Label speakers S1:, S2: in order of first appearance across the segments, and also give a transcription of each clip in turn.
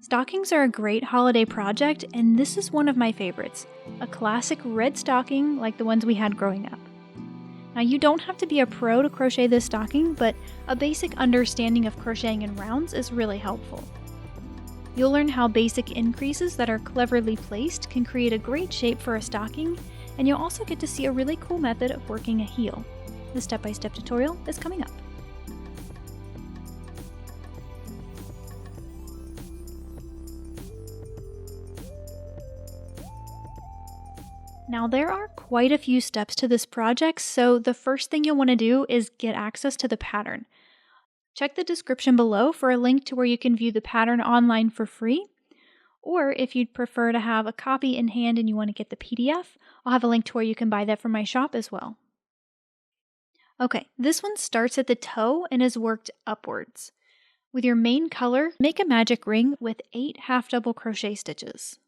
S1: Stockings are a great holiday project, and this is one of my favorites, a classic red stocking like the ones we had growing up. Now, you don't have to be a pro to crochet this stocking, but a basic understanding of crocheting in rounds is really helpful. You'll learn how basic increases that are cleverly placed can create a great shape for a stocking, and you'll also get to see a really cool method of working a heel. The step-by-step tutorial is coming up. Now, there are quite a few steps to this project, so the first thing you'll want to do is get access to the pattern. Check the description below for a link to where you can view the pattern online for free, or if you'd prefer to have a copy in hand and you want to get the PDF, I'll have a link to where you can buy that from my shop as well. Okay, this one starts at the toe and is worked upwards. With your main color, make a magic ring with 8 half double crochet stitches.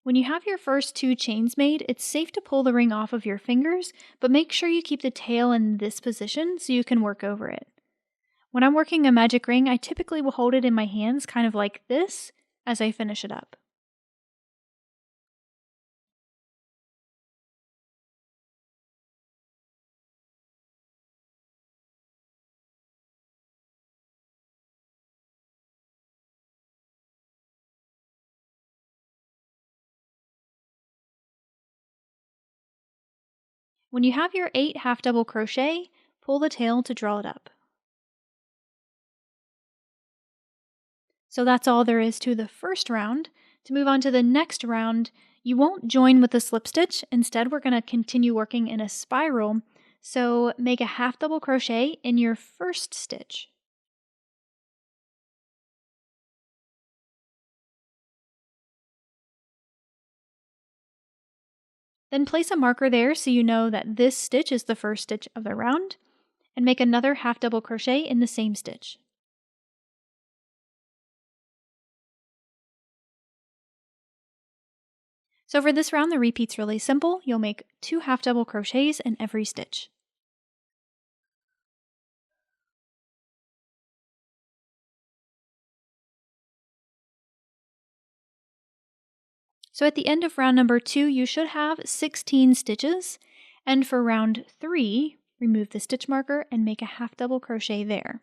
S1: When you have your first 2 chains made, it's safe to pull the ring off of your fingers, but make sure you keep the tail in this position so you can work over it. When I'm working a magic ring, I typically will hold it in my hands kind of like this as I finish it up. When you have your 8 half double crochet, pull the tail to draw it up. So that's all there is to the first round. To move on to the next round, you won't join with a slip stitch. Instead, we're going to continue working in a spiral. So make a half double crochet in your first stitch. Then place a marker there so you know that this stitch is the first stitch of the round, and make another half double crochet in the same stitch. So for this round, the repeat's really simple. You'll make 2 half double crochets in every stitch. So at the end of round number 2, you should have 16 stitches, and for round 3, remove the stitch marker and make a half double crochet there.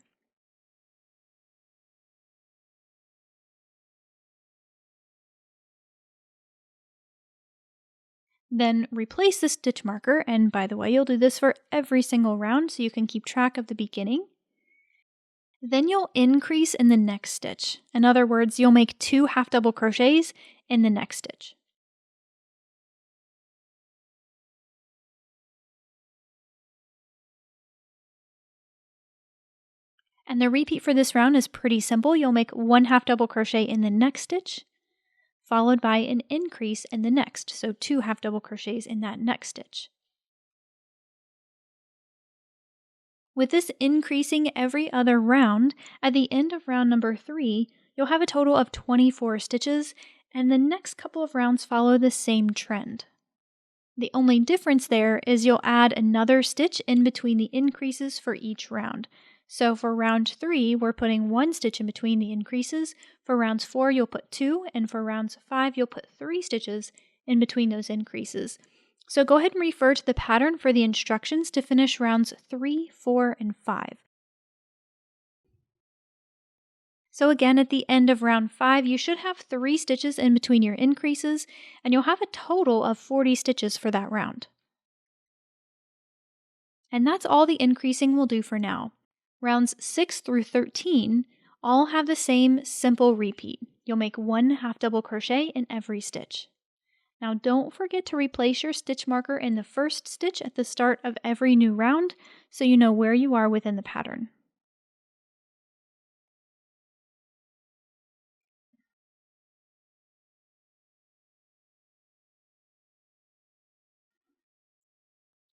S1: Then replace the stitch marker, and by the way, you'll do this for every single round so you can keep track of the beginning. Then you'll increase in the next stitch. In other words, you'll make 2 half double crochets in the next stitch. And the repeat for this round is pretty simple. You'll make 1 half double crochet in the next stitch, followed by an increase in the next, so 2 half double crochets in that next stitch. With this increasing every other round, at the end of round number 3, you'll have a total of 24 stitches, and the next couple of rounds follow the same trend. The only difference there is you'll add another stitch in between the increases for each round. So for round 3, we're putting 1 stitch in between the increases. For rounds 4, you'll put 2, and for rounds 5, you'll put 3 stitches in between those increases. So go ahead and refer to the pattern for the instructions to finish rounds 3, 4, and 5. So again, at the end of round 5, you should have 3 stitches in between your increases, and you'll have a total of 40 stitches for that round. And that's all the increasing we'll do for now. Rounds 6 through 13 all have the same simple repeat. You'll make 1 half double crochet in every stitch. Now don't forget to replace your stitch marker in the first stitch at the start of every new round so you know where you are within the pattern.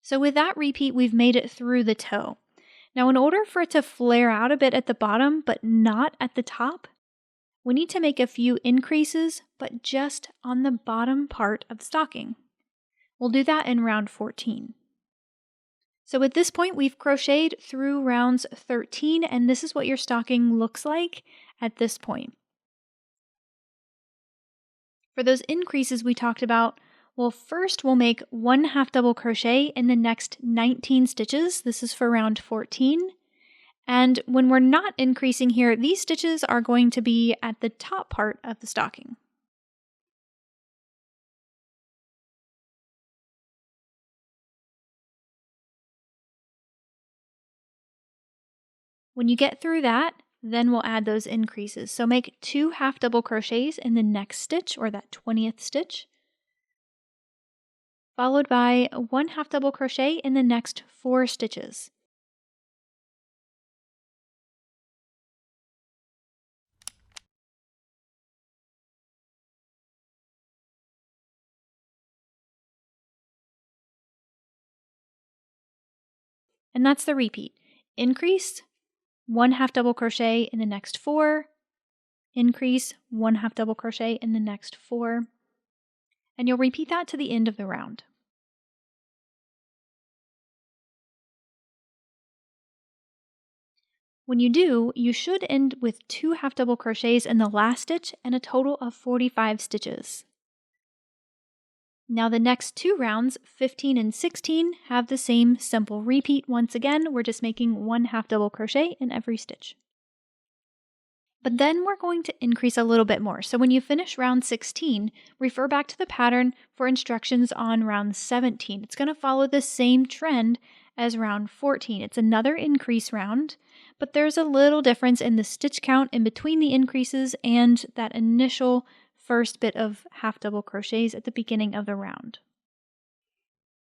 S1: So with that repeat, we've made it through the toe. Now in order for it to flare out a bit at the bottom but not at the top, we need to make a few increases, but just on the bottom part of the stocking. We'll do that in round 14. So at this point, we've crocheted through rounds 13, and this is what your stocking looks like at this point. For those increases we talked about, well, first we'll make 1 half double crochet in the next 19 stitches. This is for round 14. And when we're not increasing here, these stitches are going to be at the top part of the stocking. When you get through that, then we'll add those increases. So make 2 half double crochets in the next stitch, or that 20th stitch, followed by 1 half double crochet in the next 4 stitches. And that's the repeat. Increase, 1 half double crochet in the next 4, increase, 1 half double crochet in the next 4, and you'll repeat that to the end of the round. When you do, you should end with 2 half double crochets in the last stitch and a total of 45 stitches. Now the next 2 rounds, 15 and 16, have the same simple repeat. Once again, we're just making 1 half double crochet in every stitch. But then we're going to increase a little bit more. So when you finish round 16, refer back to the pattern for instructions on round 17. It's going to follow the same trend as round 14. It's another increase round, but there's a little difference in the stitch count in between the increases and that initial first bit of half double crochets at the beginning of the round.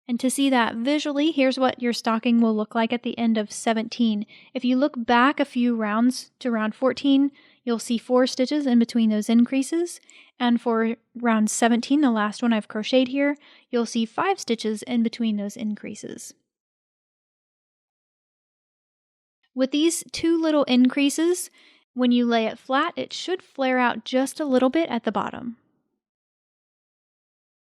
S1: And to see that visually, here's what your stocking will look like at the end of 17. If you look back a few rounds to round 14, you'll see 4 stitches in between those increases. And for round 17, the last one I've crocheted here, you'll see 5 stitches in between those increases. With these 2 little increases, when you lay it flat, it should flare out just a little bit at the bottom.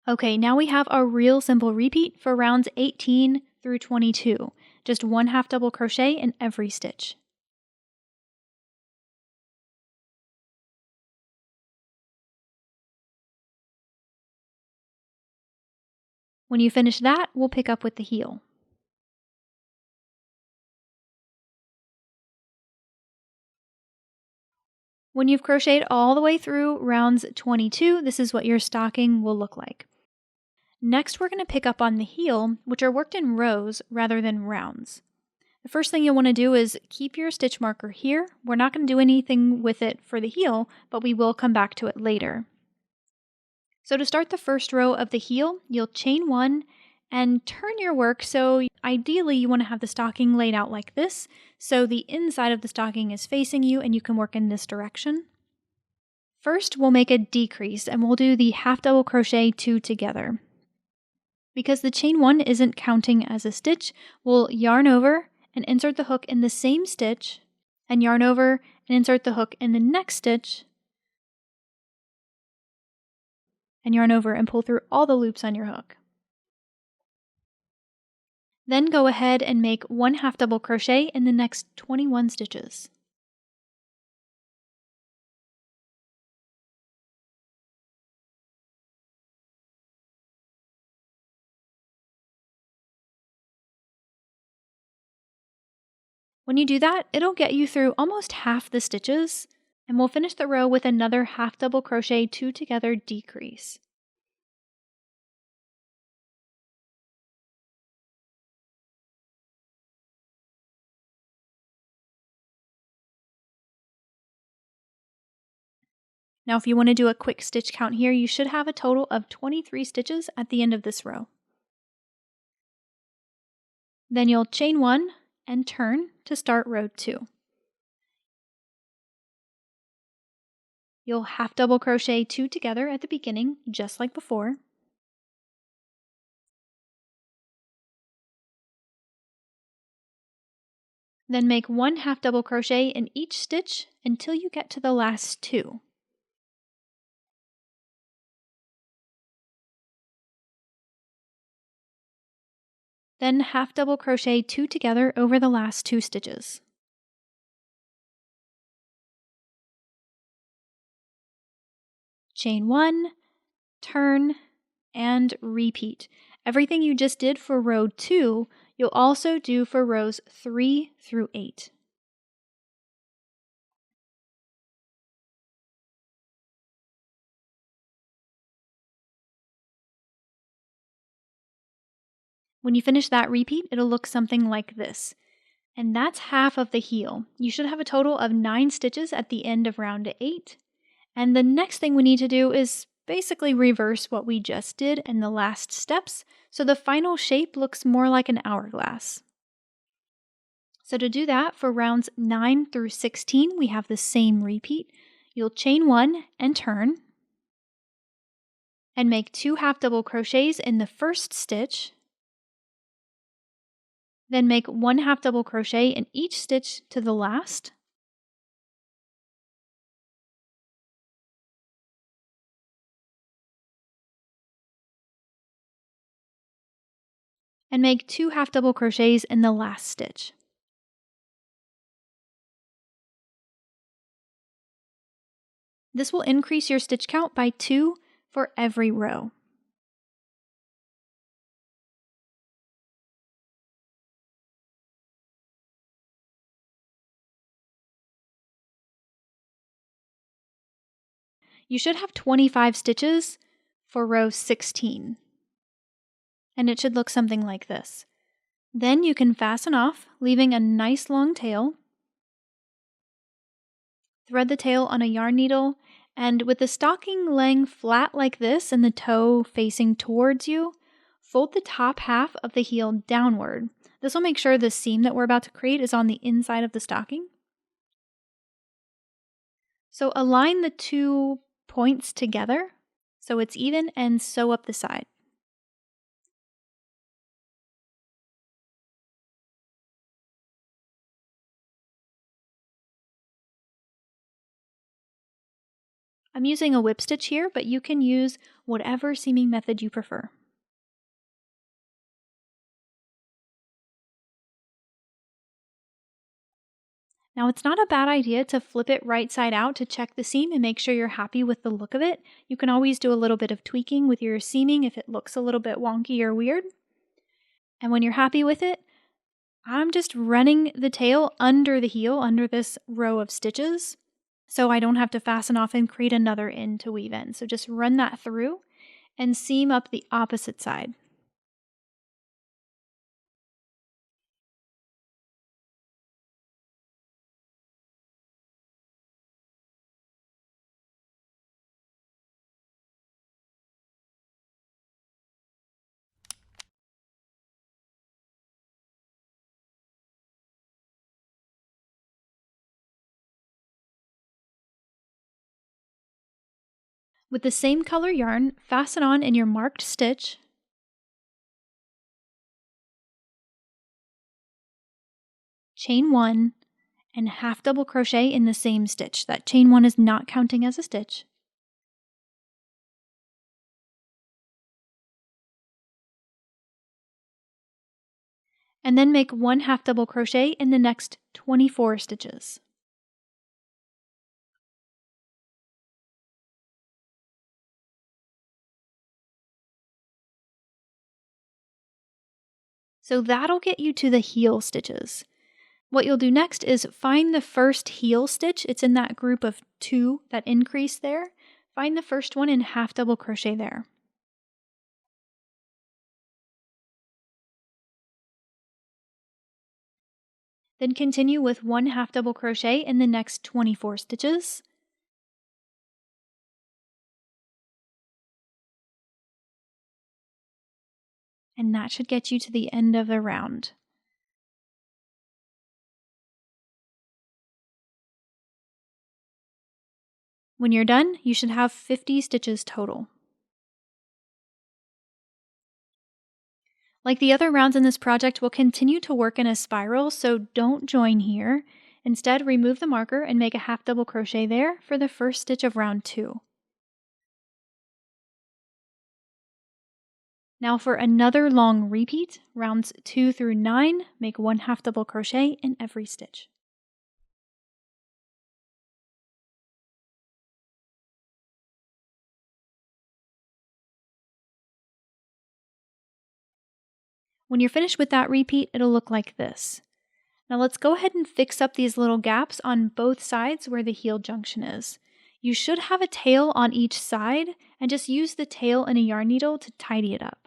S1: Okay, now we have a real simple repeat for rounds 18 through 22. Just 1 half double crochet in every stitch. When you finish that, we'll pick up with the heel. When you've crocheted all the way through rounds 22, this is what your stocking will look like. Next, we're going to pick up on the heel, which are worked in rows rather than rounds. The first thing you'll want to do is keep your stitch marker here. We're not going to do anything with it for the heel, but we will come back to it later. So to start the first row of the heel, you'll chain 1 and turn your work. So ideally you want to have the stocking laid out like this, so the inside of the stocking is facing you and you can work in this direction. First, we'll make a decrease and we'll do the half double crochet 2 together. Because the chain 1 isn't counting as a stitch, we'll yarn over and insert the hook in the same stitch, and yarn over and insert the hook in the next stitch, and yarn over and pull through all the loops on your hook. Then go ahead and make 1 half double crochet in the next 21 stitches. When you do that, it'll get you through almost half the stitches, and we'll finish the row with another half double crochet 2 together decrease. Now if you want to do a quick stitch count here, you should have a total of 23 stitches at the end of this row. Then you'll chain 1 and turn to start row 2. You'll half double crochet 2 together at the beginning, just like before. Then make 1 half double crochet in each stitch until you get to the last 2. Then half double crochet 2 together over the last 2 stitches. Chain 1, turn, and repeat. Everything you just did for row 2, you'll also do for rows 3 through 8. When you finish that repeat, it'll look something like this. And that's half of the heel. You should have a total of 9 stitches at the end of round 8. And the next thing we need to do is basically reverse what we just did in the last steps, so the final shape looks more like an hourglass. So to do that, for rounds 9 through 16, we have the same repeat. You'll chain 1 and turn, and make 2 half double crochets in the first stitch, then make 1 half double crochet in each stitch to the last, and make 2 half double crochets in the last stitch. This will increase your stitch count by 2 for every row. You should have 25 stitches for row 16, and it should look something like this. Then you can fasten off, leaving a nice long tail. Thread the tail on a yarn needle, and with the stocking laying flat like this and the toe facing towards you, fold the top half of the heel downward. This will make sure the seam that we're about to create is on the inside of the stocking. So align the 2 points together so it's even and sew up the side. I'm using a whip stitch here, but you can use whatever seaming method you prefer. Now, it's not a bad idea to flip it right side out to check the seam and make sure you're happy with the look of it. You can always do a little bit of tweaking with your seaming if it looks a little bit wonky or weird. And when you're happy with it, I'm just running the tail under the heel, under this row of stitches, so I don't have to fasten off and create another end to weave in. So just run that through and seam up the opposite side. With the same color yarn, fasten on in your marked stitch, chain 1, and half double crochet in the same stitch. That chain 1 is not counting as a stitch. And then make 1 half double crochet in the next 24 stitches. So that'll get you to the heel stitches. What you'll do next is find the first heel stitch. It's in that group of 2, that increase there. Find the first one and half double crochet there. Then continue with 1 half double crochet in the next 24 stitches. And that should get you to the end of the round. When you're done, you should have 50 stitches total. Like the other rounds in this project, we'll continue to work in a spiral, so don't join here. Instead, remove the marker and make a half double crochet there for the first stitch of round 2. Now for another long repeat, rounds 2 through 9, make 1 half double crochet in every stitch. When you're finished with that repeat, it'll look like this. Now let's go ahead and fix up these little gaps on both sides where the heel junction is. You should have a tail on each side, and just use the tail and a yarn needle to tidy it up.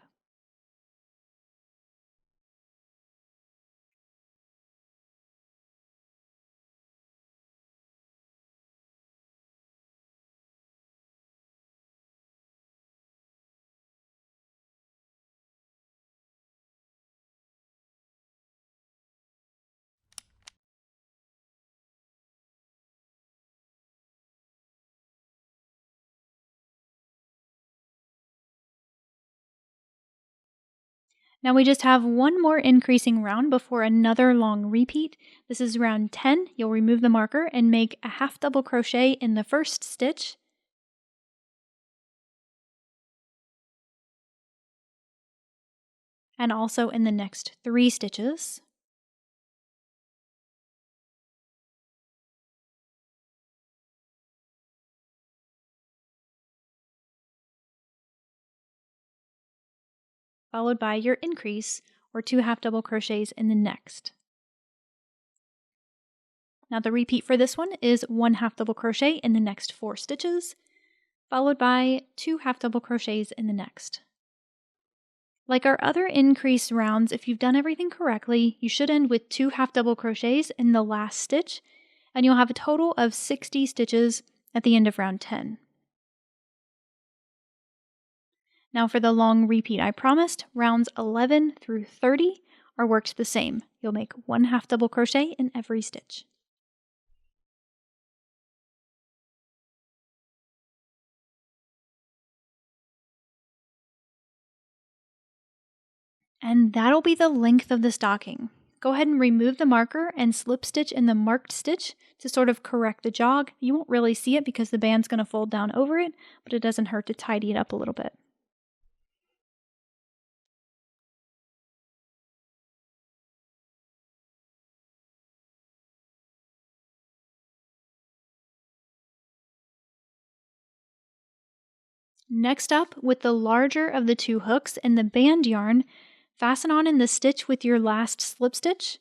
S1: Now we just have one more increasing round before another long repeat. This is round 10. You'll remove the marker and make a half double crochet in the first stitch, and also in the next 3 stitches. Followed by your increase, or 2 half double crochets in the next. Now the repeat for this one is 1 half double crochet in the next 4 stitches, followed by 2 half double crochets in the next. Like our other increase rounds, if you've done everything correctly, you should end with 2 half double crochets in the last stitch, and you'll have a total of 60 stitches at the end of round 10. Now for the long repeat I promised, rounds 11 through 30 are worked the same. You'll make 1 half double crochet in every stitch. And that'll be the length of the stocking. Go ahead and remove the marker and slip stitch in the marked stitch to sort of correct the jog. You won't really see it because the band's going to fold down over it, but it doesn't hurt to tidy it up a little bit. Next up, with the larger of the 2 hooks and the band yarn, fasten on in the stitch with your last slip stitch,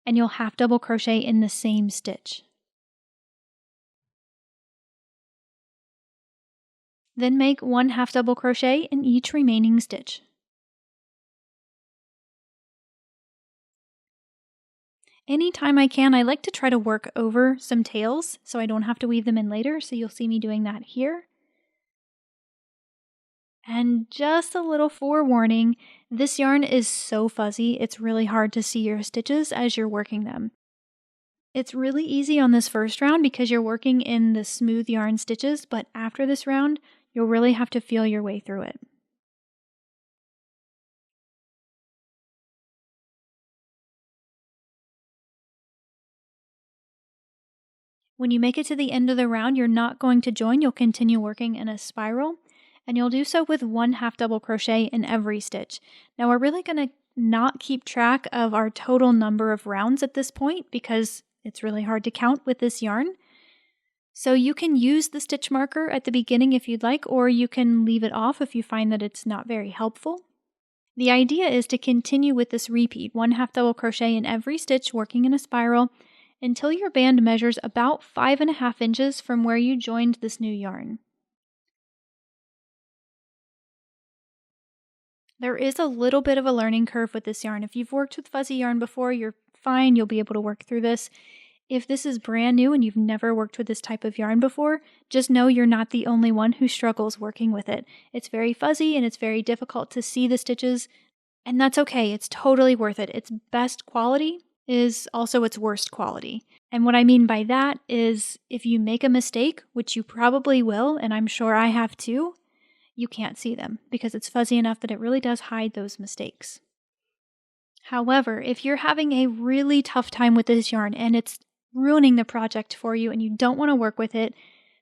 S1: and you'll half double crochet in the same stitch. Then make 1 half double crochet in each remaining stitch. Anytime I can, I like to try to work over some tails so I don't have to weave them in later, so you'll see me doing that here. And just a little forewarning, this yarn is so fuzzy, it's really hard to see your stitches as you're working them. It's really easy on this first round because you're working in the smooth yarn stitches, but after this round, you'll really have to feel your way through it. When you make it to the end of the round, you're not going to join, you'll continue working in a spiral, and you'll do so with 1 half double crochet in every stitch. Now we're really going to not keep track of our total number of rounds at this point because it's really hard to count with this yarn. So you can use the stitch marker at the beginning if you'd like, or you can leave it off if you find that it's not very helpful. The idea is to continue with this repeat, 1 half double crochet in every stitch, working in a spiral, until your band measures about 5.5 inches from where you joined this new yarn. There is a little bit of a learning curve with this yarn. If you've worked with fuzzy yarn before, you're fine, you'll be able to work through this. If this is brand new and you've never worked with this type of yarn before, just know you're not the only one who struggles working with it. It's very fuzzy and it's very difficult to see the stitches, and that's okay. It's totally worth it. Its best quality is also its worst quality. And what I mean by that is if you make a mistake, which you probably will, and I'm sure I have too, you can't see them because it's fuzzy enough that it really does hide those mistakes. However, if you're having a really tough time with this yarn and it's ruining the project for you and you don't want to work with it,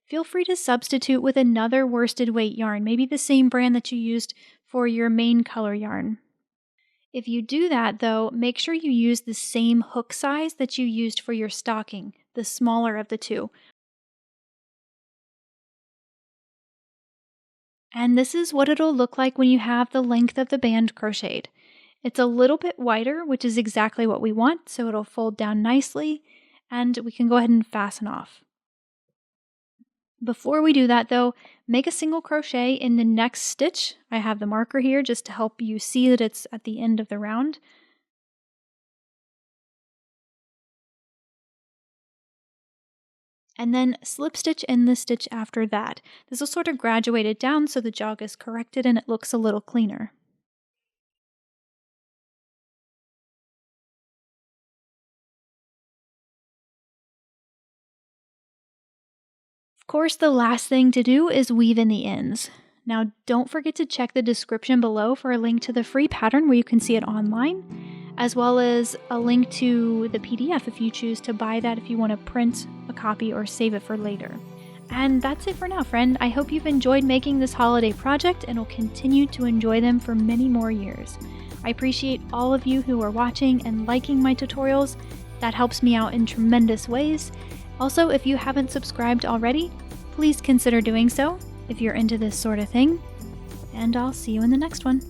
S1: feel free to substitute with another worsted weight yarn, maybe the same brand that you used for your main color yarn. If you do that though, make sure you use the same hook size that you used for your stocking, the smaller of the two. And this is what it'll look like when you have the length of the band crocheted. It's a little bit wider, which is exactly what we want, so it'll fold down nicely, and we can go ahead and fasten off. Before we do that though, make a single crochet in the next stitch. I have the marker here just to help you see that it's at the end of the round. And then slip stitch in the stitch after that. This will sort of graduate it down so the jog is corrected and it looks a little cleaner. Of course, the last thing to do is weave in the ends. Now, don't forget to check the description below for a link to the free pattern where you can see it online, as well as a link to the PDF if you choose to buy that if you want to print a copy or save it for later. And that's it for now, friend. I hope you've enjoyed making this holiday project and will continue to enjoy them for many more years. I appreciate all of you who are watching and liking my tutorials. That helps me out in tremendous ways. Also, if you haven't subscribed already, please consider doing so if you're into this sort of thing. And I'll see you in the next one.